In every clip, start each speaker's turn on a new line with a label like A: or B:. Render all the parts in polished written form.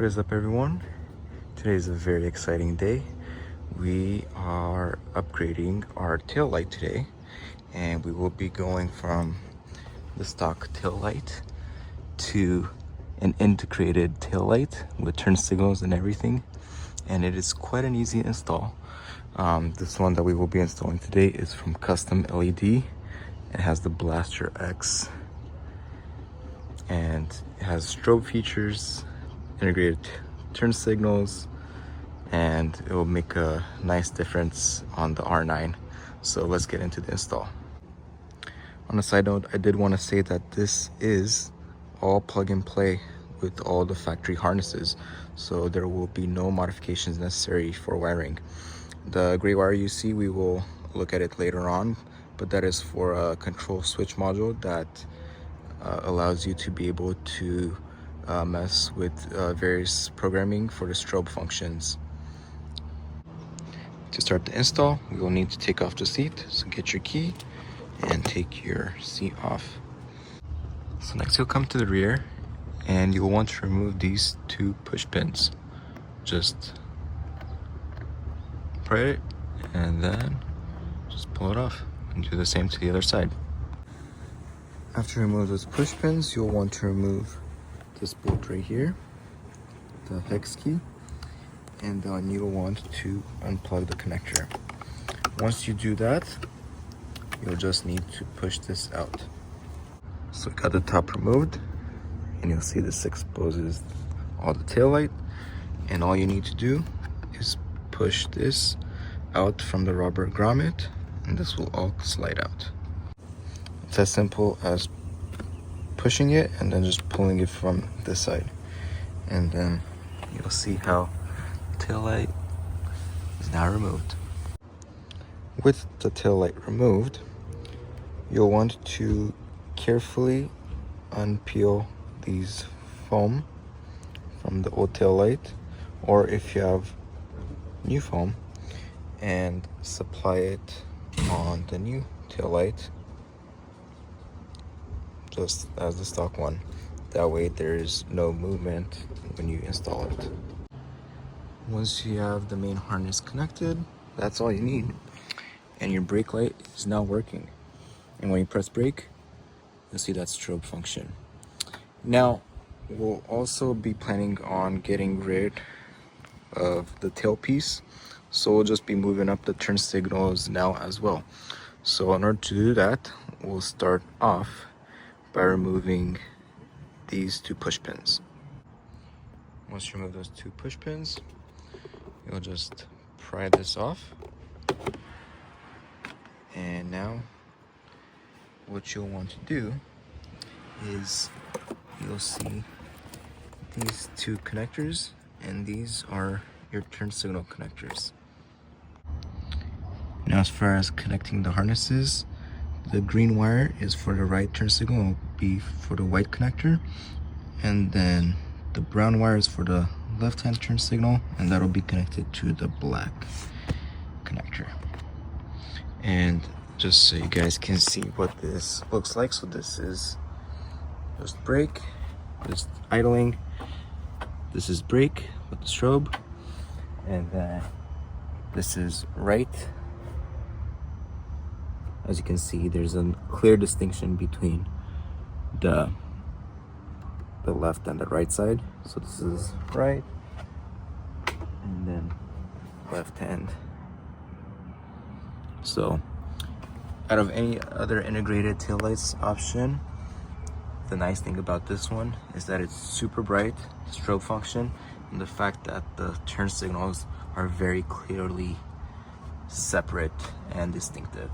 A: What is up, everyone? Today is a very exciting day. We are upgrading our tail light today, and we will be going from the stock tail light to an integrated tail light with turn signals and everything, and it is quite an easy install. This one that we will be installing today is from CustomLed. It has the BlasterX, and it has strobe features, integrated turn signals, and it will make a nice difference on the R9. So let's get into the install. On a side note, I did want to say that this is all plug and play with all the factory harnesses, so there will be no modifications necessary for wiring. The gray wire you see, we will look at it later on, but that is for a control switch module that allows you to be able to mess with various programming for the strobe functions. To start the install, we will need to take off the seat, so get your key and take your seat off. So next you'll come to the rear and you'll want to remove these two push pins. Just pry it and then just pull it off, and do the same to the other side. After you remove those push pins, you'll want to remove this bolt right here, the hex key, and then you'll want to unplug the connector. Once you do that, you'll just need to push this out. So we got the top removed, and you'll see this exposes all the tail light, and all you need to do is push this out from the rubber grommet, and this will all slide out. It's as simple as pushing it and then just pulling it from this side, and then you'll see how the tail light is now removed. With the tail light removed, you'll want to carefully unpeel these foam from the old tail light, or if you have new foam, and supply it on the new tail light just as the stock one. That way there's no movement when you install it. Once you have the main harness connected, that's all you need, and your brake light is now working. And when you press brake, you'll see that strobe function. Now we'll also be planning on getting rid of the tailpiece, so we'll just be moving up the turn signals now as well. So in order to do that, we'll start off by removing these two push pins. Once you remove those two push pins, you'll just pry this off. And now what you'll want to do is, you'll see these two connectors, and these are your turn signal connectors. Now, as far as connecting the harnesses, the green wire is for the right turn signal, will be for the white connector, and then the brown wire is for the left-hand turn signal, and that'll be connected to the black connector. And just so you guys can see what this looks like, so this is just brake, just idling, this is brake with the strobe, and then this is right. As you can see, there's a clear distinction between the left and the right side. So this is right, and then left hand. So out of any other integrated taillights option, the nice thing about this one is that it's super bright, strobe function, and the fact that the turn signals are very clearly separate and distinctive.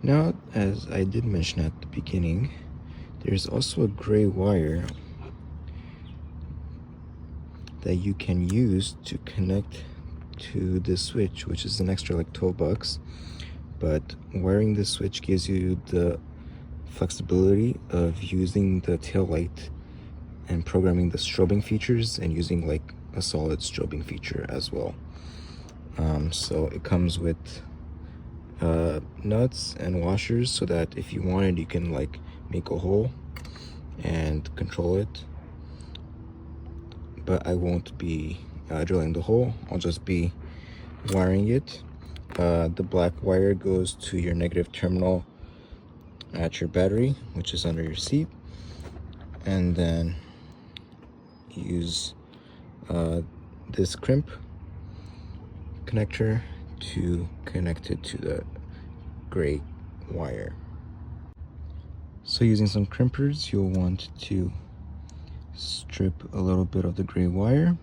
A: Now, as I did mention at the beginning, there's also a gray wire that you can use to connect to this switch, which is an extra like $12, but wiring this switch gives you the flexibility of using the tail light and programming the strobing features, and using like a solid strobing feature as well. So it comes with nuts and washers, so that if you wanted, you can like make a hole and control it. but I won't be drilling the hole. I'll just be wiring it. The black wire goes to your negative terminal at your battery, which is under your seat, and then use this crimp connector to connect it to the gray wire. So using some crimpers, you'll want to strip a little bit of the gray wire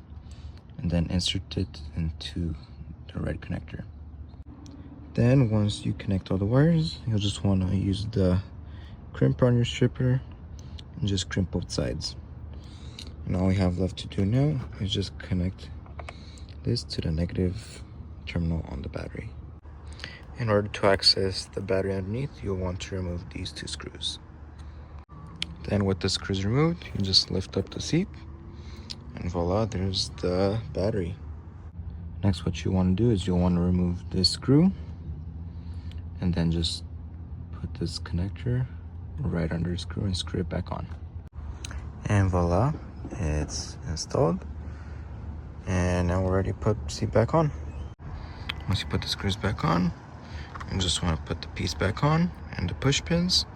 A: and then insert it into the red connector. Then once you connect all the wires, you'll just want to use the crimper on your stripper and just crimp both sides. And all we have left to do now is just connect this to the negative terminal on the battery. In order to access the battery underneath, you'll want to remove these two screws. Then with the screws removed, you just lift up the seat and voila, there's the battery. Next, what you want to do is you'll want to remove this screw and then just put this connector right under the screw and screw it back on. And voila, it's installed. And now we're ready to put the seat back on. Once you put the screws back on, you just want to put the piece back on and the push pins.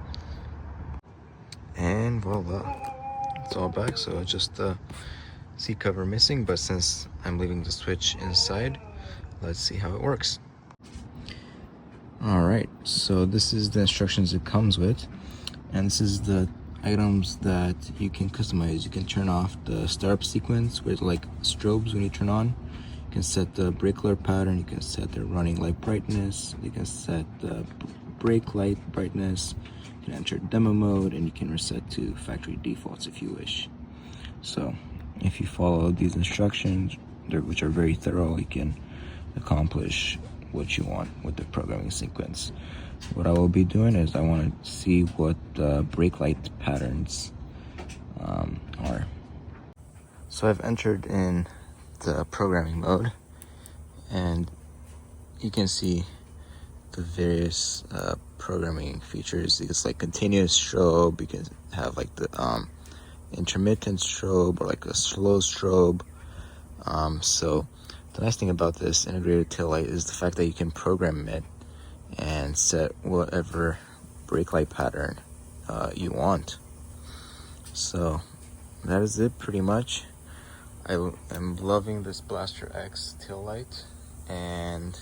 A: And voila, it's all back. So it's just the seat cover missing, but since I'm leaving the switch inside, let's see how it works. All right, so this is the instructions it comes with, and this is the items that you can customize. You can turn off the startup sequence with like strobes when you turn on. You can set the brake alert pattern, you can set the running light brightness, you can set the brake light brightness, you can enter demo mode, and you can reset to factory defaults if you wish. So if you follow these instructions, which are very thorough, you can accomplish what you want with the programming sequence. What I will be doing is I want to see what the brake light patterns are. So I've entered in the programming mode, and you can see the various programming features. It's like continuous strobe, you can have like the intermittent strobe or like a slow strobe. So the nice thing about this integrated taillight is the fact that you can program it and set whatever brake light pattern you want. So that is it pretty much. I am loving this BlasterX taillight, and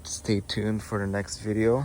A: stay tuned for the next video.